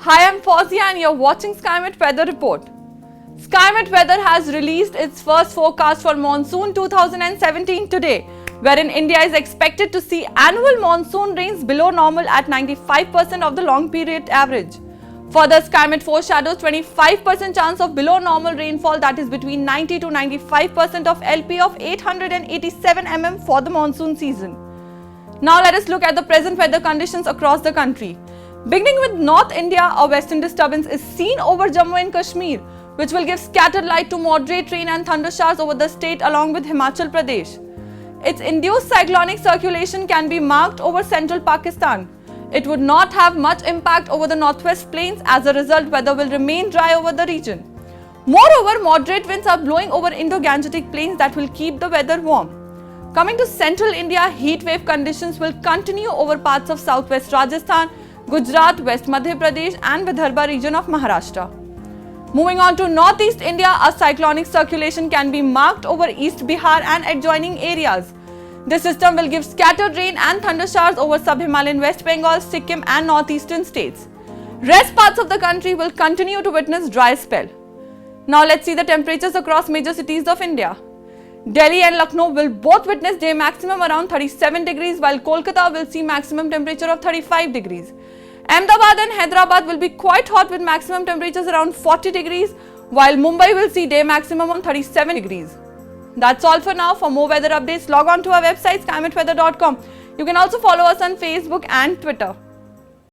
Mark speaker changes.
Speaker 1: Hi, I'm Fozia and you're watching SkyMet Weather Report. SkyMet Weather has released its first forecast for monsoon 2017 today, wherein India is expected to see annual monsoon rains below normal at 95% of the long period average. Further, SkyMet foreshadows 25% chance of below normal rainfall, that is between 90 to 95% of LP of 887 mm for the monsoon season. Now let us look at the present weather conditions across the country. Beginning with North India, a western disturbance is seen over Jammu and Kashmir, which will give scattered light to moderate rain and thunder showers over the state along with Himachal Pradesh. Its induced cyclonic circulation can be marked over central Pakistan. It would not have much impact over the northwest plains. As a result, weather will remain dry over the region. Moreover, moderate winds are blowing over Indo-Gangetic plains that will keep the weather warm. Coming to central India, heat wave conditions will continue over parts of southwest Rajasthan, Gujarat, West Madhya Pradesh and Vidarbha region of Maharashtra. Moving on to northeast India, a cyclonic circulation can be marked over East Bihar and adjoining areas. This system will give scattered rain and thunder showers over sub-Himalayan West Bengal, Sikkim and northeastern states. Rest parts of the country will continue to witness dry spell. Now let's see the temperatures across major cities of India. Delhi and Lucknow will both witness day maximum around 37 degrees, while Kolkata will see maximum temperature of 35 degrees. Ahmedabad and Hyderabad will be quite hot with maximum temperatures around 40 degrees, while Mumbai will see day maximum on 37 degrees. That's all for now. For more weather updates, log on to our website skymetweather.com. You can also follow us on Facebook and Twitter.